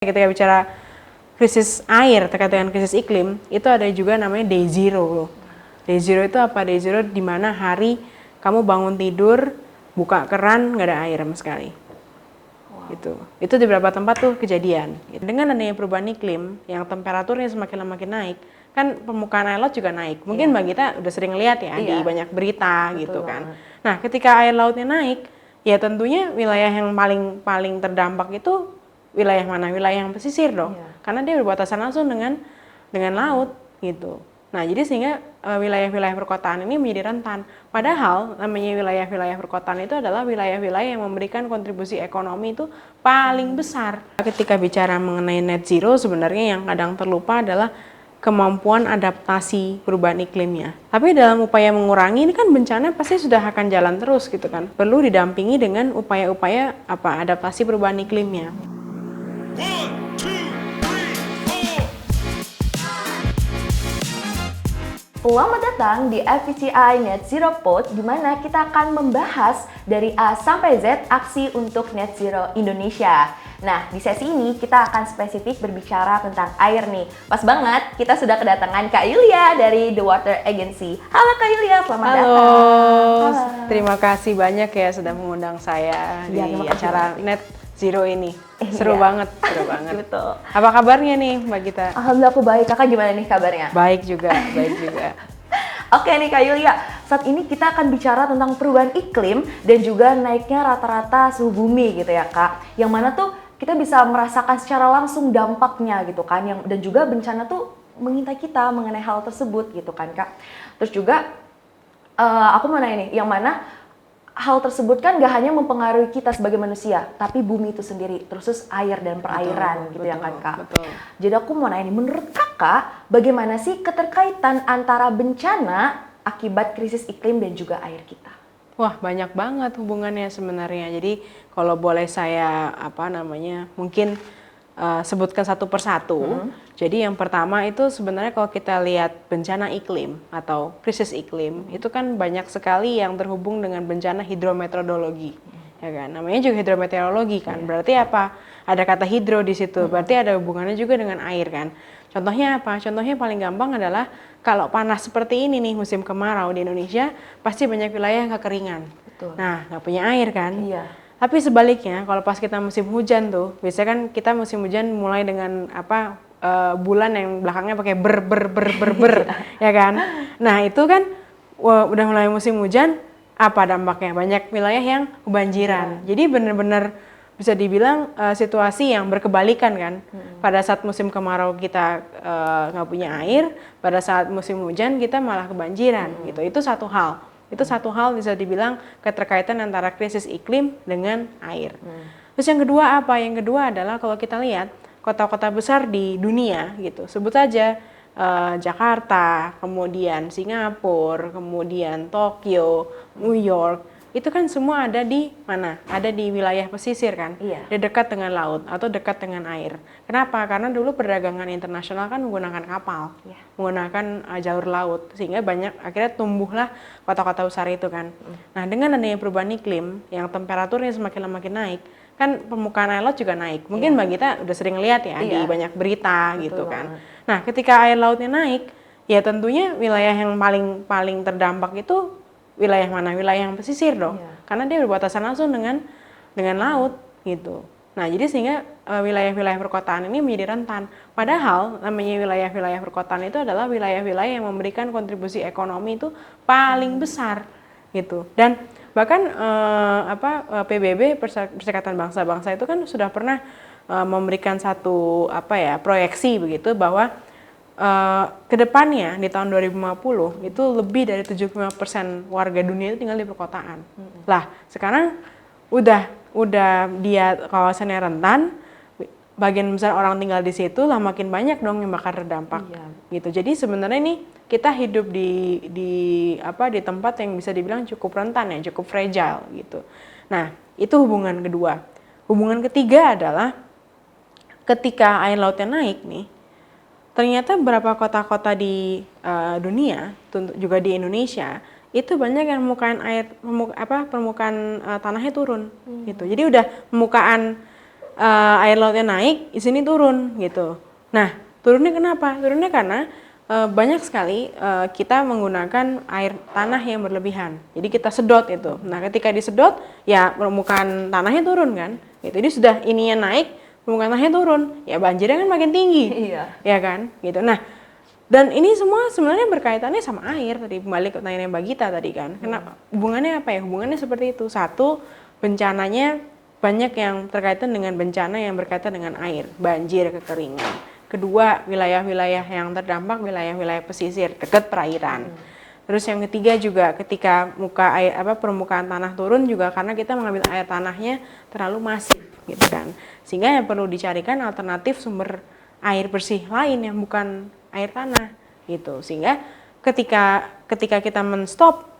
Ketika bicara krisis air terkait dengan krisis iklim, itu ada juga namanya day zero loh. Day zero itu apa? Day zero di mana hari kamu bangun tidur, buka keran, nggak ada air sama sekali. Wow. Itu di beberapa tempat tuh kejadian. Dengan adanya perubahan iklim, yang temperaturnya semakin lama makin naik, kan permukaan air laut juga naik. Mungkin Mbak Gita udah sering lihat ya di banyak berita. Betul gitu kan. Nah, ketika air lautnya naik, ya tentunya wilayah yang paling terdampak itu wilayah mana? Wilayah yang pesisir dong. Karena dia berbatasan langsung dengan laut gitu. Nah, jadi sehingga wilayah-wilayah perkotaan ini menjadi rentan. Padahal namanya wilayah-wilayah perkotaan itu adalah wilayah-wilayah yang memberikan kontribusi ekonomi itu paling besar. Ketika bicara mengenai net zero, sebenarnya yang kadang terlupa adalah kemampuan adaptasi perubahan iklimnya. Tapi dalam upaya mengurangi ini kan bencana pasti sudah akan jalan terus gitu kan. Perlu didampingi dengan upaya-upaya adaptasi perubahan iklimnya. Selamat datang di FPCI Net Zero Pod, di mana kita akan membahas dari A sampai Z aksi untuk Net Zero Indonesia. Nah, di sesi ini kita akan spesifik berbicara tentang air nih. Pas banget, kita sudah kedatangan Kak Yulia dari The Water Agency. Halo Kak Yulia, selamat datang. Halo, terima kasih banyak ya sudah mengundang saya di acara Net Zero ini. Seru banget. Betul. Apa kabarnya nih Mbak Gita? Alhamdulillah aku baik. Kakak gimana nih kabarnya? Baik juga. Oke nih Kak Yulia, saat ini kita akan bicara tentang perubahan iklim dan juga naiknya rata-rata suhu bumi gitu ya Kak. Yang mana tuh kita bisa merasakan secara langsung dampaknya gitu kan. Dan juga bencana tuh mengintai kita mengenai hal tersebut gitu kan Kak. Terus juga aku mau nanya nih, yang mana hal tersebut kan gak hanya mempengaruhi kita sebagai manusia, tapi bumi itu sendiri, terus air dan perairan gitu ya kan Kak. Betul. Jadi aku mau nanya nih, menurut Kakak bagaimana sih keterkaitan antara bencana akibat krisis iklim dan juga air kita? Wah, banyak banget hubungannya sebenarnya. Jadi kalau boleh saya mungkin sebutkan satu persatu. Jadi yang pertama itu sebenarnya kalau kita lihat bencana iklim atau krisis iklim, itu kan banyak sekali yang terhubung dengan bencana hidrometeorologi. Ya kan? Namanya juga hidrometeorologi kan. Berarti apa? Ada kata hidro di situ. Berarti ada hubungannya juga dengan air kan. Contohnya apa? Contohnya paling gampang adalah kalau panas seperti ini nih musim kemarau di Indonesia, pasti banyak wilayah yang kekeringan. Betul. Nah, nggak punya air kan? Iya. Tapi sebaliknya, kalau pas kita musim hujan tuh, biasanya kan kita musim hujan mulai dengan bulan yang belakangnya pakai ber, ya kan? Nah itu kan udah mulai musim hujan, apa dampaknya? Banyak wilayah yang kebanjiran. Jadi benar-benar bisa dibilang situasi yang berkebalikan kan. Pada saat musim kemarau kita nggak punya air, pada saat musim hujan kita malah kebanjiran gitu. Itu satu hal. Itu satu hal bisa dibilang keterkaitan antara krisis iklim dengan air. Terus yang kedua apa? Yang kedua adalah kalau kita lihat kota-kota besar di dunia gitu, sebut saja Jakarta, kemudian Singapura, kemudian Tokyo, New York, itu kan semua ada di mana? Ada di wilayah pesisir kan? Iya. Dia dekat dengan laut atau dekat dengan air. Kenapa? Karena dulu perdagangan internasional kan menggunakan kapal, menggunakan jalur laut, sehingga akhirnya tumbuhlah kota-kota besar itu kan. Nah, dengan adanya perubahan iklim, yang temperaturnya semakin lama makin naik, kan permukaan air laut juga naik. Mungkin Mbak Gita udah sering lihat ya di banyak berita. Betul gitu kan. Nah, ketika air lautnya naik, ya tentunya wilayah yang paling terdampak itu wilayah mana? Wilayah yang pesisir dong. Karena dia berbatasan langsung dengan laut gitu. Nah, jadi sehingga wilayah-wilayah perkotaan ini menjadi rentan. Padahal namanya wilayah-wilayah perkotaan itu adalah wilayah-wilayah yang memberikan kontribusi ekonomi itu paling besar gitu. Dan bahkan PBB Perserikatan Bangsa-Bangsa itu kan sudah pernah memberikan satu proyeksi begitu bahwa kedepannya di tahun 2050 itu lebih dari 75% warga dunia itu tinggal di perkotaan. Lah sekarang udah dia kawasannya rentan, bagian besar orang tinggal di situ, lah makin banyak dong yang bakal terdampak. Gitu. Jadi sebenarnya ini kita hidup di tempat yang bisa dibilang cukup rentan ya, cukup fragile gitu. Nah itu hubungan kedua. Hubungan ketiga adalah ketika air lautnya naik nih. Ternyata beberapa kota-kota di dunia, juga di Indonesia, itu banyak yang permukaan tanahnya turun gitu. Jadi udah permukaan air lautnya naik, di sini turun gitu. Nah, turunnya kenapa? Turunnya karena banyak sekali kita menggunakan air tanah yang berlebihan. Jadi kita sedot itu. Nah, ketika disedot, ya permukaan tanahnya turun kan. Gitu. Jadi sudah ininya naik, permukaan tanahnya turun, ya banjirnya kan makin tinggi. Iya. Ya kan? Gitu. Nah, dan ini semua sebenarnya berkaitannya sama air tadi, kembali ke pertanyaan Mbak Gita tadi kan. Kenapa? Hubungannya apa ya? Hubungannya seperti itu. Satu, bencananya banyak yang terkaitan dengan bencana yang berkaitan dengan air, banjir, kekeringan. Kedua, wilayah-wilayah yang terdampak wilayah-wilayah pesisir dekat perairan. Terus yang ketiga juga ketika permukaan tanah turun juga karena kita mengambil air tanahnya terlalu masif gitu kan. Sehingga yang perlu dicarikan alternatif sumber air bersih lain yang bukan air tanah gitu. Sehingga ketika kita men-stop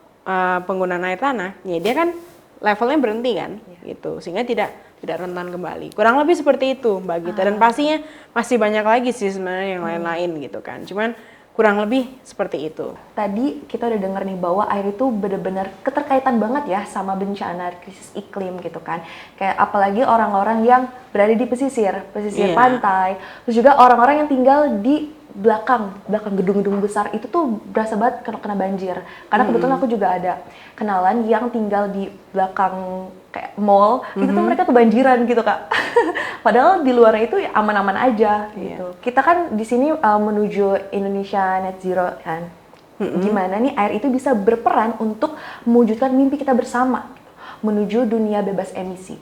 penggunaan air tanah, ya dia kan levelnya berhenti kan, gitu, sehingga tidak rentan kembali. Kurang lebih seperti itu, Mbak Gita. Dan pastinya masih banyak lagi sih sebenarnya yang lain-lain gitu kan. Cuman kurang lebih seperti itu. Tadi kita udah denger nih bahwa air itu benar-benar keterkaitan banget ya sama bencana krisis iklim gitu kan. Kayak apalagi orang-orang yang berada di pesisir pantai, terus juga orang-orang yang tinggal di belakang gedung-gedung besar itu tuh berasa banget kena banjir. Karena kebetulan aku juga ada kenalan yang tinggal di belakang kayak mall, itu tuh mereka kebanjiran gitu Kak. Padahal di luarnya itu ya aman-aman aja gitu. Kita kan di sini menuju Indonesia Net Zero kan. Gimana nih air itu bisa berperan untuk mewujudkan mimpi kita bersama menuju dunia bebas emisi?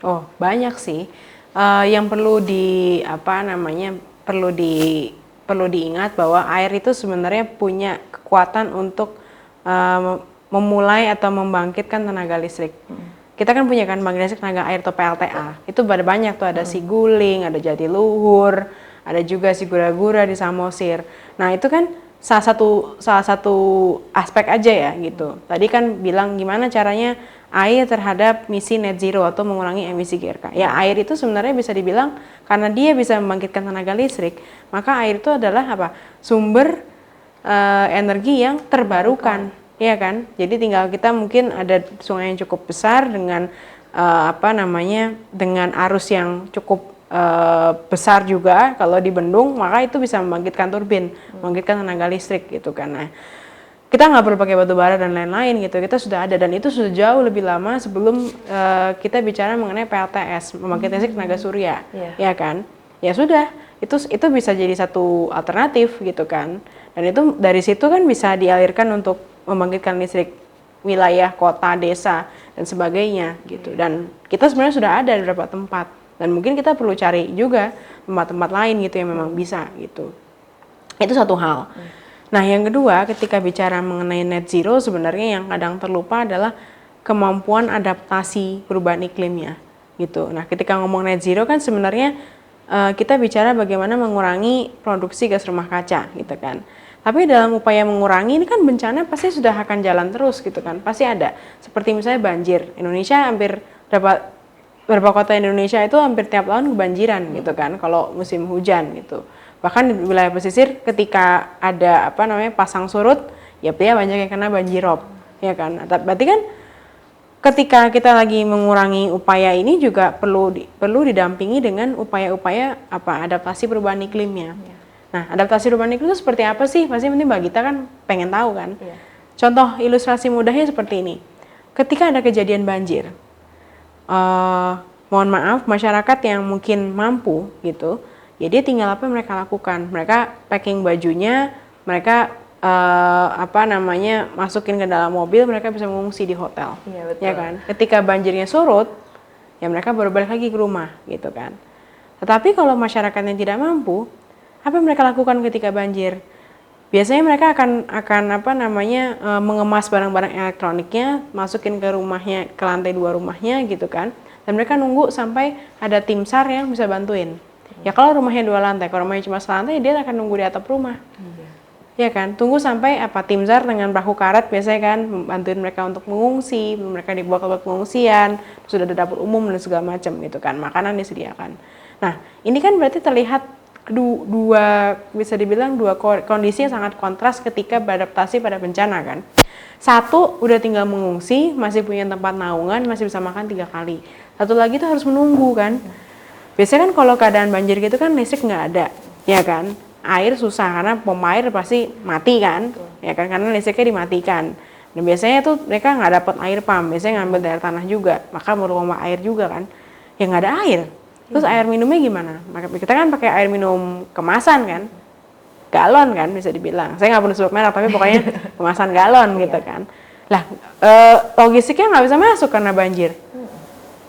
Oh, banyak sih. Yang perlu diingat bahwa air itu sebenarnya punya kekuatan untuk memulai atau membangkitkan tenaga listrik. Kita kan punya kan pembangkit listrik tenaga air atau PLTA. Itu banyak tuh, ada Siguling, ada Jatiluhur, ada juga Sigura-gura di Samosir. Nah, itu kan salah satu aspek aja ya gitu. Tadi kan bilang gimana caranya air terhadap misi net zero atau mengurangi emisi GRK. Ya, air itu sebenarnya bisa dibilang karena dia bisa membangkitkan tenaga listrik, maka air itu adalah sumber energi yang terbarukan, ya kan? Jadi tinggal kita mungkin ada sungai yang cukup besar dengan dengan arus yang cukup besar juga kalau dibendung, maka itu bisa membangkitkan turbin, membangkitkan tenaga listrik gitu kan. Nah, kita nggak perlu pakai batu bara dan lain-lain gitu, kita sudah ada, dan itu sudah jauh lebih lama sebelum kita bicara mengenai PLTS, pembangkit listrik tenaga surya, ya kan? Ya sudah, itu bisa jadi satu alternatif gitu kan, dan itu dari situ kan bisa dialirkan untuk membangkitkan listrik wilayah, kota, desa dan sebagainya gitu. Dan kita sebenarnya sudah ada di beberapa tempat, dan mungkin kita perlu cari juga tempat-tempat lain gitu yang memang bisa gitu. Itu satu hal. Nah, yang kedua, ketika bicara mengenai net zero, sebenarnya yang kadang terlupa adalah kemampuan adaptasi perubahan iklimnya gitu. Nah, ketika ngomong net zero kan sebenarnya kita bicara bagaimana mengurangi produksi gas rumah kaca gitu kan. Tapi dalam upaya mengurangi ini kan bencana pasti sudah akan jalan terus gitu kan. Pasti ada. Seperti misalnya banjir. Indonesia hampir beberapa kota Indonesia itu hampir tiap tahun kebanjiran gitu kan kalau musim hujan gitu. Bahkan di wilayah pesisir ketika ada pasang surut, ya dia banyak yang kena banjirop, ya kan. Berarti kan ketika kita lagi mengurangi upaya ini juga perlu didampingi dengan upaya-upaya adaptasi perubahan iklimnya. Nah, adaptasi perubahan iklim itu seperti apa sih? Pasti penting Mbak Gita kan pengen tahu kan. Contoh ilustrasi mudahnya seperti ini. Ketika ada kejadian banjir, mohon maaf, masyarakat yang mungkin mampu gitu, ya dia tinggal apa yang mereka lakukan. Mereka packing bajunya, mereka masukin ke dalam mobil, mereka bisa mengungsi di hotel. Iya, betul. Ya kan? Ketika banjirnya surut, ya mereka baru balik lagi ke rumah gitu kan. Tetapi kalau masyarakat yang tidak mampu, apa yang mereka lakukan ketika banjir? Biasanya mereka akan mengemas barang-barang elektroniknya, masukin ke rumahnya, ke lantai 2 rumahnya gitu kan. Dan mereka nunggu sampai ada tim SAR yang bisa bantuin. Ya kalau rumahnya 2 lantai, kalau rumahnya cuma selantai, dia akan nunggu di atap rumah. Ya kan, tunggu sampai tim SAR dengan perahu karet biasanya kan bantuin mereka untuk mengungsi, mereka dibawa ke pengungsian, sudah ada dapur umum dan segala macam gitu kan, makanan disediakan. Nah, ini kan berarti terlihat dua kondisi yang sangat kontras ketika beradaptasi pada bencana kan. Satu udah tinggal mengungsi, masih punya tempat naungan, masih bisa makan 3 kali. Satu lagi tuh harus menunggu kan. Biasanya kan kalau keadaan banjir gitu kan listrik nggak ada, ya kan? Air susah karena pompa air pasti mati kan, ya kan? Karena listriknya dimatikan. Dan biasanya tuh mereka nggak dapat air pump, biasanya ngambil dari tanah juga, maka perlu pompa air juga kan. Ya nggak ada air. Terus air minumnya gimana? Maka kita kan pakai air minum kemasan kan, galon kan bisa dibilang. Saya nggak perlu sebut merek tapi pokoknya kemasan galon gitu kan. Lah logistiknya nggak bisa masuk karena banjir.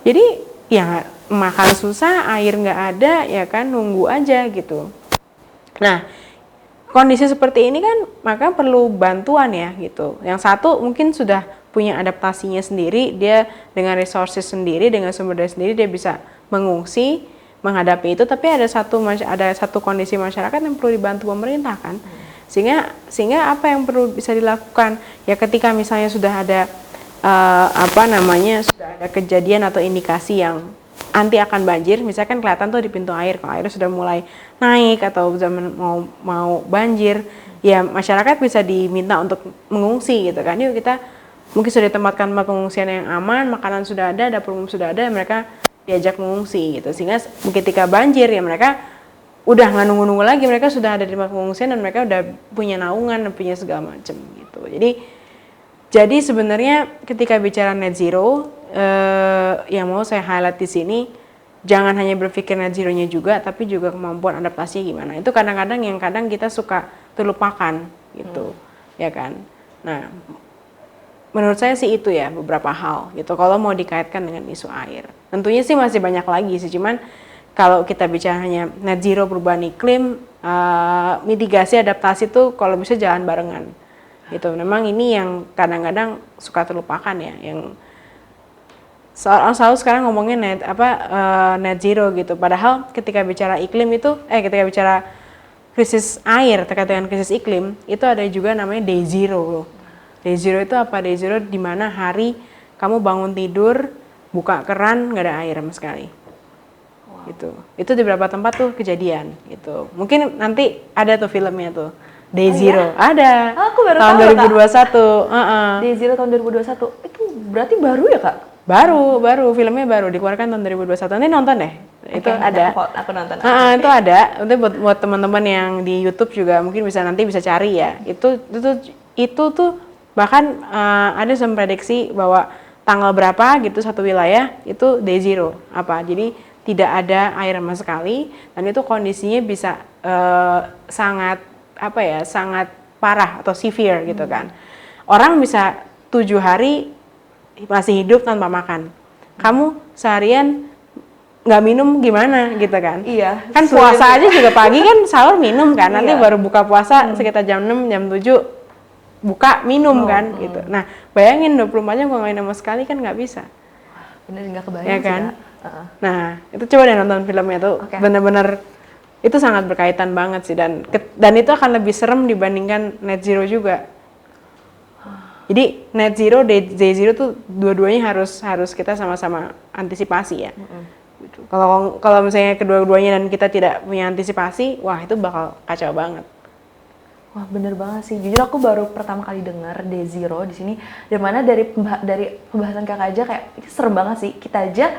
Jadi ya makan susah, air nggak ada, ya kan nunggu aja gitu. Nah kondisi seperti ini kan maka perlu bantuan ya gitu. Yang satu mungkin sudah punya adaptasinya sendiri, dia dengan resources sendiri, dengan sumber daya sendiri dia bisa mengungsi menghadapi itu. Tapi ada satu kondisi masyarakat yang perlu dibantu pemerintah kan. Sehingga apa yang perlu bisa dilakukan ya ketika misalnya sudah ada sudah ada kejadian atau indikasi yang anti akan banjir, misalkan kelihatan tuh di pintu air kalau airnya sudah mulai naik atau sudah mau banjir, ya masyarakat bisa diminta untuk mengungsi gitu kan. Yuk kita mungkin sudah ditempatkan tempat pengungsian yang aman, makanan sudah ada, dapur umum sudah ada, mereka diajak mengungsi gitu. Sehingga ketika banjir ya mereka udah nggak nunggu-nunggu lagi, mereka sudah ada di tempat pengungsian dan mereka udah punya naungan dan punya segala macam gitu. Jadi sebenarnya ketika bicara net zero, yang mau saya highlight di sini, jangan hanya berpikir net zero-nya juga, tapi juga kemampuan adaptasinya gimana. Itu kadang-kadang kita suka terlupakan gitu, ya kan. Nah, menurut saya sih itu ya beberapa hal gitu. Kalau mau dikaitkan dengan isu air, tentunya sih masih banyak lagi sih. Cuman kalau kita bicara hanya net zero perubahan iklim, mitigasi adaptasi itu kalau bisa jalan barengan. Gitu. Memang ini yang kadang-kadang suka terlupakan ya, yang selalu sekarang ngomongin net zero gitu. Padahal ketika bicara iklim itu, ketika bicara krisis air terkait dengan krisis iklim, itu ada juga namanya day zero loh. Day zero itu apa? Day zero di mana hari kamu bangun tidur, buka keran nggak ada air sama sekali. Wow. Gitu. Itu di beberapa tempat tuh kejadian gitu. Mungkin nanti ada tuh filmnya tuh. Day Zero, iya? ada. Aku baru tahun tahu, 2021. Day Zero tahun 2021. Itu berarti baru ya, Kak? Baru, filmnya baru dikeluarkan tahun 2021. Nanti nonton deh. Itu ada. Aku nonton. Itu ada. Nanti buat teman-teman yang di YouTube juga mungkin nanti bisa cari ya. Itu tuh bahkan ada yang prediksi bahwa tanggal berapa gitu satu wilayah itu Day Zero Jadi tidak ada air sama sekali, dan itu kondisinya bisa sangat parah atau severe gitu kan. Orang bisa 7 hari masih hidup tanpa makan. Kamu seharian nggak minum gimana gitu kan? Iya. Kan puasa aja juga pagi kan sahur minum kan. Nanti baru buka puasa sekitar jam 6, jam 7 buka minum kan gitu. Nah, bayangin 24 jam kalau nggak minum sama sekali kan nggak bisa. Bener, nggak kebayang ya sih, kan? Kak. Nah, itu coba deh nonton filmnya tuh. Okay. Bener-bener itu sangat berkaitan banget sih, dan itu akan lebih serem dibandingkan net zero juga. Jadi net zero, day zero tuh dua-duanya harus kita sama-sama antisipasi ya. Gitu. Kalau misalnya kedua-duanya dan kita tidak punya antisipasi, wah itu bakal kacau banget. Wah bener banget sih. Jujur aku baru pertama kali dengar day zero di sini. Dan mana dari pembahasan kakak aja kayak ini serem banget sih. Kita aja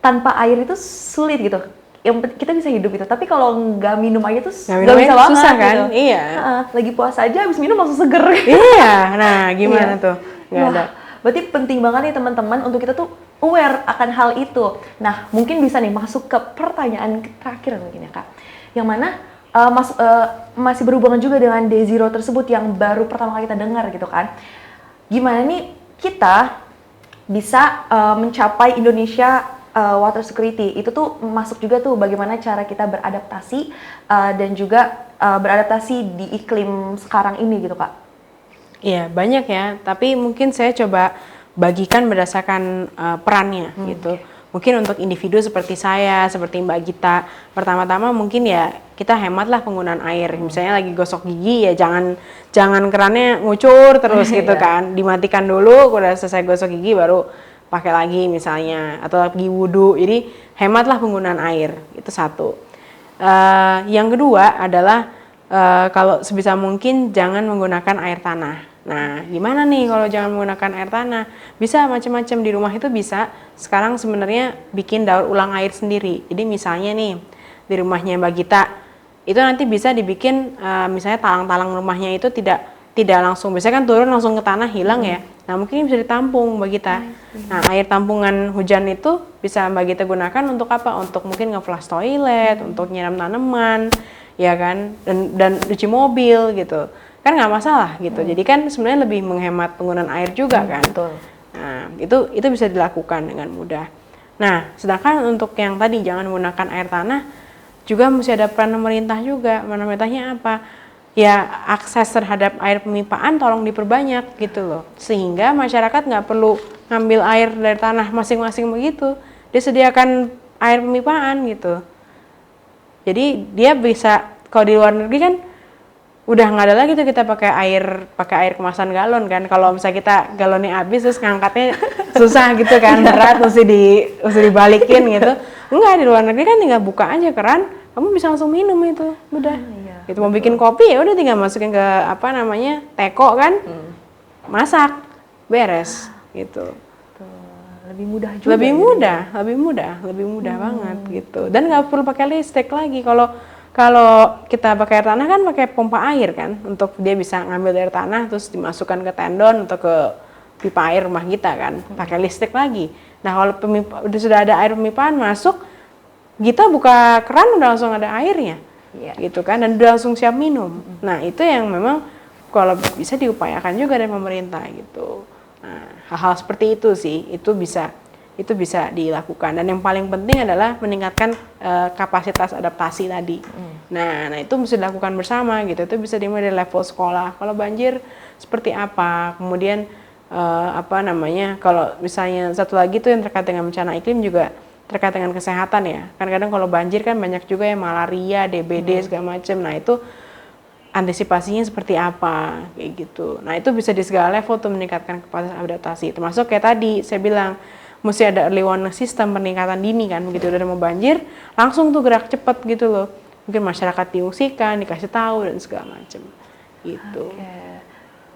tanpa air itu sulit gitu. Yang kita bisa hidup itu, tapi kalau nggak minum air tuh nggak bisa banget susah kan? Gitu. Iya. Lagi puasa aja habis minum langsung seger. Iya. Nah gimana tuh? Nggak ada. Berarti penting banget nih teman-teman untuk kita tuh aware akan hal itu. Nah mungkin bisa nih masuk ke pertanyaan terakhir mungkin ya Kak. Yang mana masih berhubungan juga dengan day zero tersebut yang baru pertama kali kita dengar gitu kan. Gimana nih kita bisa mencapai Indonesia water security, itu tuh masuk juga tuh bagaimana cara kita beradaptasi dan juga beradaptasi di iklim sekarang ini gitu Kak. Iya banyak ya, tapi mungkin saya coba bagikan berdasarkan perannya gitu. Mungkin untuk individu seperti saya, seperti Mbak Gita, pertama-tama mungkin ya kita hematlah penggunaan air. Misalnya lagi gosok gigi ya jangan kerannya ngucur terus gitu kan, dimatikan dulu, udah selesai gosok gigi baru pakai lagi misalnya, atau lagi wudhu. Jadi hematlah penggunaan air, itu satu. Yang kedua adalah kalau sebisa mungkin jangan menggunakan air tanah Nah, gimana nih kalau jangan menggunakan air tanah? Bisa macam-macam di rumah itu bisa. Sekarang sebenarnya bikin daur ulang air sendiri. Jadi misalnya nih di rumahnya Mbak Gita itu nanti bisa dibikin misalnya talang-talang rumahnya itu tidak langsung, biasanya kan turun langsung ke tanah hilang ya. Nah mungkin bisa ditampung Mbak Gita. Nah air tampungan hujan itu bisa Mbak Gita gunakan untuk apa? Untuk mungkin nge-flush toilet, untuk nyiram tanaman, ya kan, dan cuci mobil gitu. Kan nggak masalah gitu. Jadi kan sebenarnya lebih menghemat penggunaan air juga kan. Betul. Nah itu bisa dilakukan dengan mudah. Nah sedangkan untuk yang tadi jangan menggunakan air tanah juga mesti ada peran pemerintah juga. Pemerintahnya apa? Ya akses terhadap air pemipaan tolong diperbanyak gitu loh. Sehingga masyarakat nggak perlu ngambil air dari tanah masing-masing begitu. Disediakan air pemipaan gitu. Jadi dia bisa, kalau di luar negeri kan udah nggak ada lagi tuh kita pakai air kemasan galon kan. Kalau misalnya kita galonnya habis terus ngangkatnya susah gitu kan, berat mesti dibalikin gitu. Enggak, di luar negeri kan tinggal buka aja keran, kamu bisa langsung minum itu, udah. Gitu mau bikin kopi ya udah tinggal masukin ke apa namanya teko kan, masak, beres gitu. Lebih mudah juga. Lebih mudah banget gitu. Dan nggak perlu pakai listrik lagi. Kalau kita pakai air tanah kan pakai pompa air kan, untuk dia bisa ngambil dari tanah terus dimasukkan ke tendon atau ke pipa air rumah kita kan, pakai listrik lagi. Nah kalau sudah ada air pemipaan masuk, kita buka keran udah langsung ada airnya, gitu kan, dan udah langsung siap minum. Nah itu yang memang kalau bisa diupayakan juga dari pemerintah gitu. Nah hal-hal seperti itu sih, itu bisa dilakukan. Dan yang paling penting adalah meningkatkan kapasitas adaptasi tadi. Nah itu mesti dilakukan bersama gitu. Itu bisa dimulai dari level sekolah. Kalau banjir seperti apa, kemudian kalau misalnya satu lagi tuh yang terkait dengan bencana iklim juga terkait dengan kesehatan ya. Kan kadang kalau banjir kan banyak juga yang malaria, DBD segala macam. Nah itu antisipasinya seperti apa kayak gitu. Nah itu bisa di segala level tuh meningkatkan kapasitas adaptasi. Termasuk kayak tadi saya bilang mesti ada early warning system, peningkatan dini kan. Begitu udah mau banjir langsung tuh gerak cepet gitu loh. Mungkin masyarakat diungsikan, dikasih tahu dan segala macam gitu.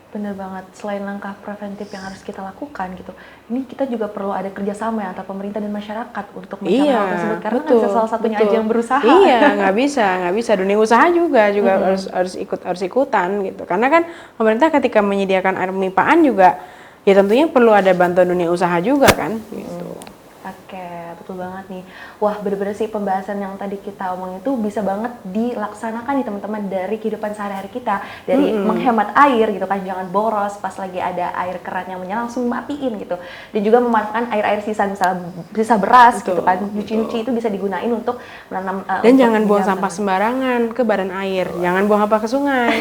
Bener banget, selain langkah preventif yang harus kita lakukan gitu, ini kita juga perlu ada kerjasama ya antara pemerintah dan masyarakat untuk mencapai hal tersebut, karena nggak bisa salah satunya aja yang berusaha. Iya, nggak bisa. Dunia usaha juga harus ikutan gitu. Karena kan pemerintah ketika menyediakan air pemipaan juga, ya tentunya perlu ada bantuan dunia usaha juga kan. Gitu. Oke, betul banget nih. Wah, bener-bener sih pembahasan yang tadi kita omongin itu bisa banget dilaksanakan nih teman-teman dari kehidupan sehari-hari kita. Dari menghemat air gitu kan, jangan boros pas lagi ada air keran yang menyala langsung matiin gitu. Dan juga memanfaatkan air-air sisa, misalnya sisa beras gitu kan, nyuci-nyuci itu bisa digunain untuk menanam. Dan jangan buang sampah sembarangan ke badan air, jangan buang sampah ke sungai.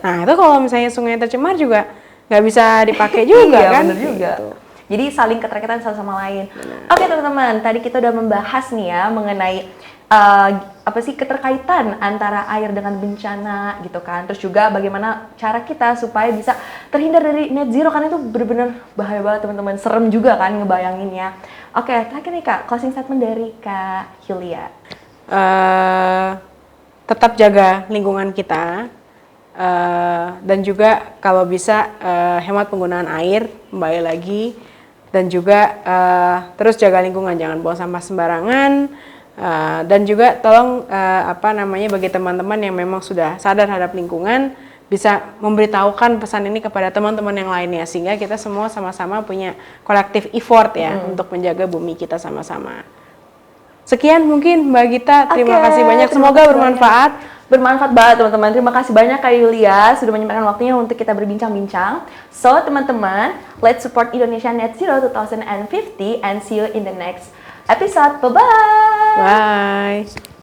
Nah itu kalau misalnya sungai tercemar juga nggak bisa dipakai juga kan. Bener juga. Gitu. Jadi saling keterkaitan satu sama lain. Oke teman-teman, tadi kita udah membahas nih ya mengenai keterkaitan antara air dengan bencana gitu kan. Terus juga bagaimana cara kita supaya bisa terhindar dari net zero, karena itu benar-benar bahaya banget teman-teman. Serem juga kan ngebayanginnya. Oke, terakhir nih Kak, closing statement dari Kak Yulia. Tetap jaga lingkungan kita. Dan juga kalau bisa hemat penggunaan air, kembali lagi. Dan juga terus jaga lingkungan, jangan buang sampah sembarangan, dan juga tolong bagi teman-teman yang memang sudah sadar terhadap lingkungan bisa memberitahukan pesan ini kepada teman-teman yang lainnya, sehingga kita semua sama-sama punya collective effort ya untuk menjaga bumi kita sama-sama. Sekian mungkin Mbak Gita, terima kasih banyak, semoga bermanfaat. Bermanfaat banget teman-teman. Terima kasih banyak Kak Yulia sudah menyempatkan waktunya untuk kita berbincang-bincang. So teman-teman, let's support Indonesia Net Zero 2050 and see you in the next episode. Bye-bye. Bye.